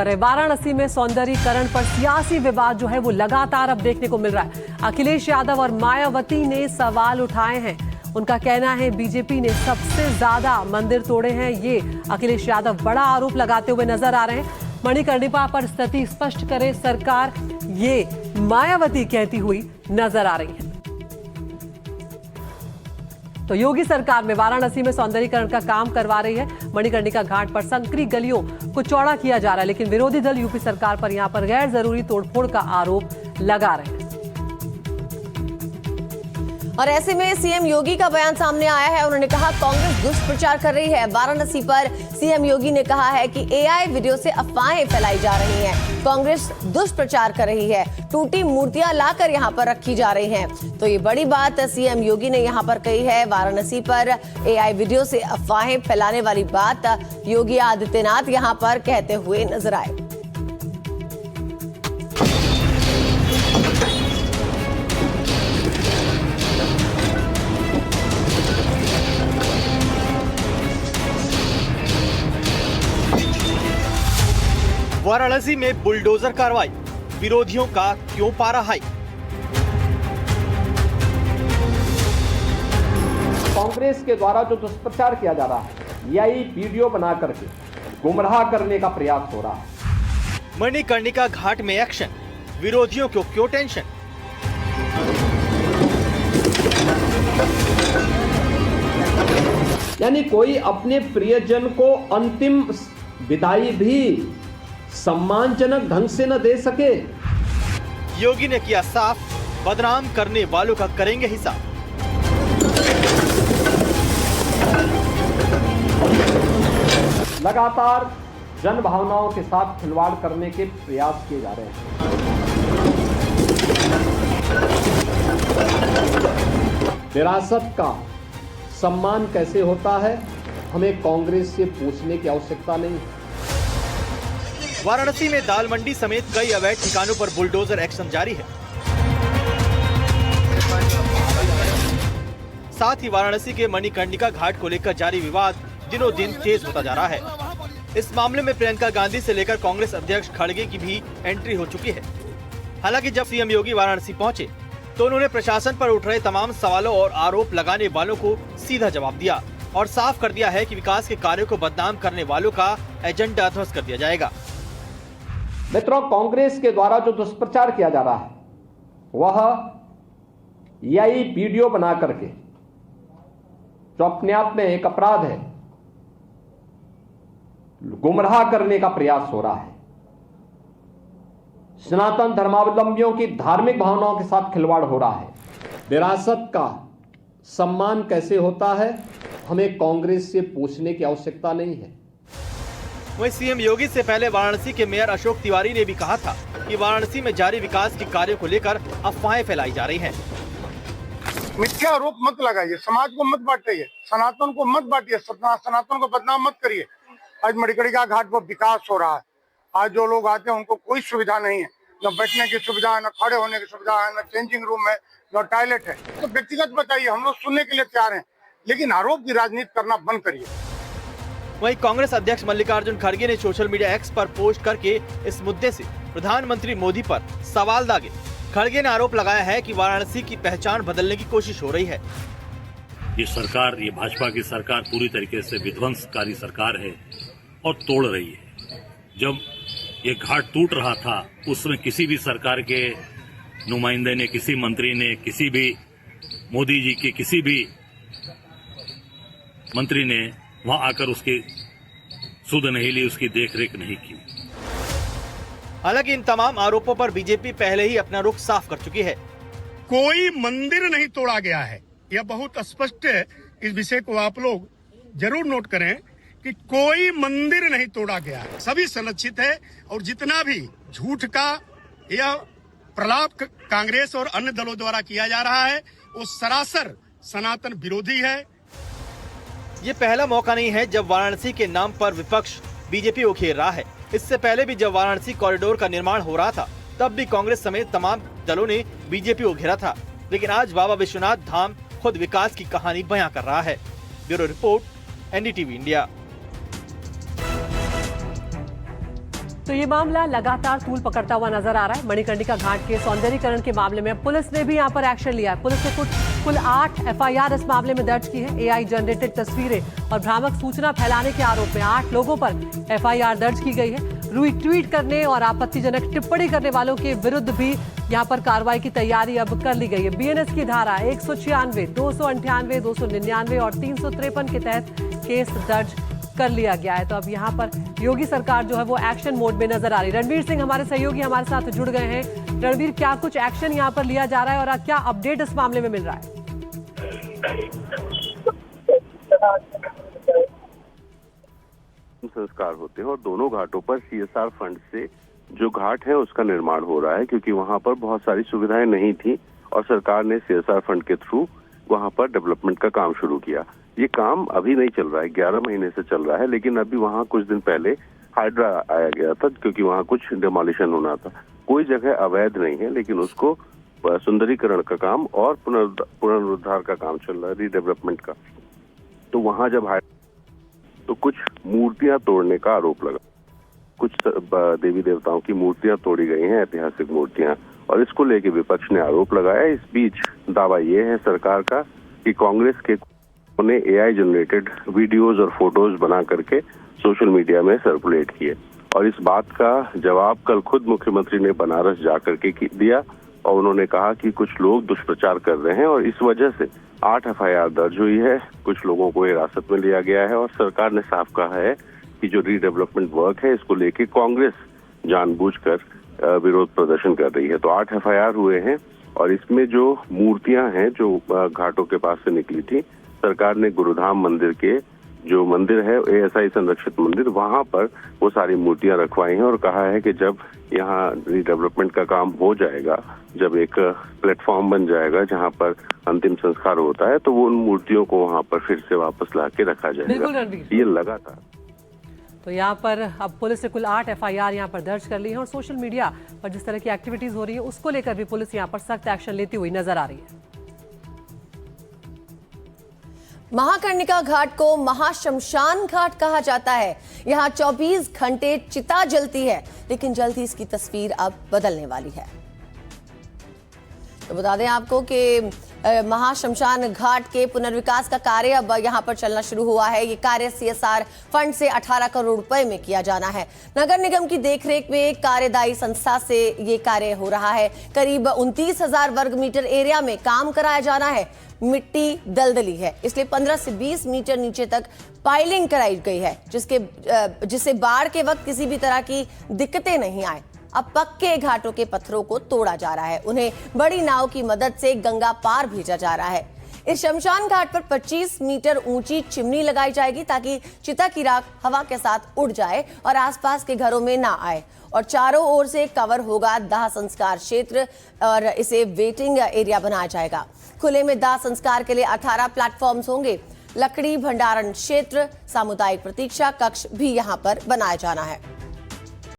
वाराणसी में सौंदर्यीकरण पर सियासी विवाद जो है वो लगातार अब देखने को मिल रहा है। अखिलेश यादव और मायावती ने सवाल उठाए हैं। उनका कहना है बीजेपी ने सबसे ज्यादा मंदिर तोड़े हैं। ये अखिलेश यादव बड़ा आरोप लगाते हुए नजर आ रहे हैं। मणिकर्णिका पर स्थिति स्पष्ट करे सरकार, ये मायावती कहती हुई नजर आ रही है। तो योगी सरकार में वाराणसी में सौंदर्यीकरण का काम करवा रही है। मणिकर्णिका घाट पर संकरी गलियों को चौड़ा किया जा रहा है, लेकिन विरोधी दल यूपी सरकार पर यहां पर गैर जरूरी तोड़फोड़ का आरोप लगा रहे हैं। और ऐसे में सीएम योगी का बयान सामने आया है। उन्होंने कहा कांग्रेस दुष्प्रचार कर रही है। वाराणसी पर सीएम योगी ने कहा है कि एआई वीडियो से अफवाहें फैलाई जा रही हैं। कांग्रेस दुष्प्रचार कर रही है, टूटी मूर्तियां लाकर यहां पर रखी जा रही हैं। तो ये बड़ी बात सीएम योगी ने यहां पर कही है। वाराणसी पर एआई वीडियो से अफवाहें फैलाने वाली बात योगी आदित्यनाथ यहां पर कहते हुए नजर आए। वाराणसी में बुलडोजर कार्रवाई, विरोधियों का क्यों पारा हाई? कांग्रेस के द्वारा जो दुष्प्रचार किया जा रहा है, यही वीडियो बना करके गुमराह करने का प्रयास हो रहा है। मणिकर्णिका घाट में एक्शन, विरोधियों को क्यों टेंशन? यानी कोई अपने प्रियजन को अंतिम विदाई भी सम्मानजनक ढंग से न दे सके। योगी ने किया साफ, बदनाम करने वालों का करेंगे हिसाब। लगातार जन भावनाओं के साथ खिलवाड़ करने के प्रयास किए जा रहे हैं। विरासत का सम्मान कैसे होता है, हमें कांग्रेस से पूछने की आवश्यकता नहीं है। वाराणसी में दाल मंडी समेत कई अवैध ठिकानों पर बुलडोजर एक्शन जारी है। साथ ही वाराणसी के मणिकर्णिका घाट को लेकर जारी विवाद दिनों दिन तेज होता जा रहा है। इस मामले में प्रियंका गांधी से लेकर कांग्रेस अध्यक्ष खड़गे की भी एंट्री हो चुकी है। हालांकि जब सीएम योगी वाराणसी पहुंचे तो उन्होंने प्रशासन पर उठ रहे तमाम सवालों और आरोप लगाने वालों को सीधा जवाब दिया और साफ कर दिया है कि विकास के कार्यों को बदनाम करने वालों का एजेंडा ध्वस्त कर दिया जाएगा। मित्रों, कांग्रेस के द्वारा जो दुष्प्रचार किया जा रहा है वह यही वीडियो बना करके, जो अपने आप में एक अपराध है, गुमराह करने का प्रयास हो रहा है। सनातन धर्मावलंबियों की धार्मिक भावनाओं के साथ खिलवाड़ हो रहा है। विरासत का सम्मान कैसे होता है, हमें कांग्रेस से पूछने की आवश्यकता नहीं है। वहीं सीएम योगी से पहले वाराणसी के मेयर अशोक तिवारी ने भी कहा था कि वाराणसी में जारी विकास के कार्यों को लेकर अफवाहें फैलाई जा रही हैं। मिथ्या आरोप मत लगाइए, समाज को मत बांटिए, सनातन को मत बांटिए, सनातन को बदनाम मत करिए। आज मणिकर्णिका घाट पर विकास हो रहा है। आज जो लोग आते हैं उनको कोई सुविधा नहीं है, न बैठने की सुविधा है, न खड़े होने की सुविधा है, न चेंजिंग रूम है, न टॉयलेट है। तो व्यक्तिगत बताइए, हम लोग सुनने के लिए तैयार हैं, लेकिन आरोप की राजनीति करना बंद करिए। वहीं कांग्रेस अध्यक्ष मल्लिकार्जुन खड़गे ने सोशल मीडिया एक्स पर पोस्ट करके इस मुद्दे से प्रधानमंत्री मोदी पर सवाल दागे। खड़गे ने आरोप लगाया है कि वाराणसी की पहचान बदलने की कोशिश हो रही है। ये सरकार, ये भाजपा की सरकार पूरी तरीके से विध्वंसकारी सरकार है और तोड़ रही है। जब ये घाट टूट रहा था उसमें किसी भी सरकार के नुमाइंदे ने, किसी मंत्री ने, किसी भी मोदी जी के किसी भी मंत्री ने वहां आकर उसकी सुध नहीं ली, उसकी देखरेख नहीं की। हालांकि इन तमाम आरोपों पर बीजेपी पहले ही अपना रुख साफ कर चुकी है। कोई मंदिर नहीं तोड़ा गया है, यह बहुत स्पष्ट है। इस विषय को आप लोग जरूर नोट करें कि कोई मंदिर नहीं तोड़ा गया है, सभी संरक्षित है। और जितना भी झूठ का यह प्रलाप कांग्रेस और अन्य दलों द्वारा किया जा रहा है वो सरासर सनातन विरोधी है। ये पहला मौका नहीं है जब वाराणसी के नाम पर विपक्ष बीजेपी को घेर रहा है। इससे पहले भी जब वाराणसी कॉरिडोर का निर्माण हो रहा था तब भी कांग्रेस समेत तमाम दलों ने बीजेपी को घेरा था। लेकिन आज बाबा विश्वनाथ धाम खुद विकास की कहानी बयां कर रहा है। Bureau report, NDTV India. तो ये मामला लगातार तूल पकड़ता हुआ नजर आ रहा है। मणिकर्णिका घाट के सौंदर्यीकरण के मामले में पुलिस ने भी यहाँ पर एक्शन लिया है। पुलिस ने कुल 8 FIR इस मामले में दर्ज की है। AI जनरेटेड तस्वीरें और भ्रामक सूचना फैलाने के आरोप में 8 लोगों पर FIR दर्ज की गई है। ट्वीट करने और आपत्तिजनक टिप्पणी करने वालों के विरुद्ध भी यहाँ पर कार्रवाई की तैयारी अब कर ली गई है। BNS की धारा 196, 298, 299 और 353 के तहत केस दर्ज कर लिया गया है। तो अब यहाँ पर योगी सरकार जो है वो एक्शन मोड में नजर आ रही है। रणवीर सिंह हमारे सहयोगी हमारे साथ जुड़ गए हैं। रणवीर, क्या कुछ एक्शन यहाँ पर लिया जा रहा है और क्या अपडेट इस मामले में मिल रहा है? संस्कार होते हैं और दोनों घाटों पर CSR फंड से जो घाट है उसका निर्माण हो रहा है, क्योंकि वहां पर बहुत सारी सुविधाएं नहीं थी और सरकार ने CSR फंड के थ्रू वहां पर डेवलपमेंट का काम शुरू किया। ये काम अभी नहीं चल रहा है, 11 महीने से चल रहा है, लेकिन अभी वहां कुछ दिन पहले हाइड्रा आया गया था क्योंकि वहां कुछ डिमोलिशन होना था। कोई जगह अवैध नहीं है, लेकिन उसको सुंदरीकरण का काम और पुनरुद्धार का काम चल रहा है, रीडेवलपमेंट का। तो वहां जब तो कुछ मूर्तियां तोड़ने का आरोप लगा, कुछ देवी देवताओं की मूर्तियां तोड़ी गई हैं, ऐतिहासिक मूर्तियां, और इसको लेके विपक्ष ने आरोप लगाया। इस बीच दावा ये है सरकार का कि कांग्रेस के ने AI जनरेटेड वीडियोस और फोटोज बना करके सोशल मीडिया में सर्कुलेट किए, और इस बात का जवाब कल खुद मुख्यमंत्री ने बनारस जाकर के दिया और उन्होंने कहा कि कुछ लोग दुष्प्रचार कर रहे हैं और इस वजह से 8 FIR दर्ज हुई है, कुछ लोगों को हिरासत में लिया गया है और सरकार ने साफ कहा है कि जो रीडेवलपमेंट वर्क है इसको लेके कांग्रेस जानबूझकर विरोध प्रदर्शन कर रही है। तो 8 FIR हुए हैं और इसमें जो मूर्तियां हैं जो घाटों के पास से निकली थी, सरकार ने गुरुधाम मंदिर के जो मंदिर है ASI संरक्षित मंदिर, वहां पर वो सारी मूर्तियां रखवाई हैं और कहा है कि जब यहाँ रीडेवलपमेंट का काम हो जाएगा, जब एक प्लेटफॉर्म बन जाएगा जहां पर अंतिम संस्कार होता है, तो वो उन मूर्तियों को वहां पर फिर से वापस ला के रखा जाएगा। ये लगातार तो यहाँ पर अब पुलिस ने कुल 8 FIR यहाँ पर दर्ज कर ली है और सोशल मीडिया पर जिस तरह की एक्टिविटीज हो रही है उसको लेकर भी पुलिस यहाँ पर सख्त एक्शन लेती हुई नजर आ रही है। महाकर्णिका घाट को महाशमशान घाट कहा जाता है। यहाँ 24 घंटे चिता जलती है, लेकिन जल्द ही इसकी तस्वीर अब बदलने वाली है। तो बता दें आपको कि महाशमशान घाट के पुनर्विकास का कार्य अब यहाँ पर चलना शुरू हुआ है। ये कार्य CSR फंड से 18 करोड़ रुपए में किया जाना है। नगर निगम की देखरेख में कार्यदायी संस्था से ये कार्य हो रहा है। करीब 29,000 वर्ग मीटर एरिया में काम कराया जाना है। मिट्टी दलदली है, इसलिए 15 से 20 मीटर नीचे तक पाइलिंग कराई गई है, जिससे बाढ़ के वक्त किसी भी तरह की दिक्कतें नहीं आए। अब पक्के घाटों के पत्थरों को तोड़ा जा रहा है, उन्हें बड़ी नाव की मदद से गंगा पार भेजा जा रहा है। इस शमशान घाट पर 25 मीटर ऊंची चिमनी लगाई जाएगी ताकि चिता की राख हवा के साथ उड़ जाए और आसपास के घरों में ना आए। और चारों ओर से कवर होगा दाह संस्कार क्षेत्र और इसे वेटिंग एरिया बनाया जाएगा। खुले में दाह संस्कार के लिए 18 प्लेटफॉर्म्स होंगे। लकड़ी भंडारण क्षेत्र, सामुदायिक प्रतीक्षा कक्ष भी यहाँ पर बनाया जाना है।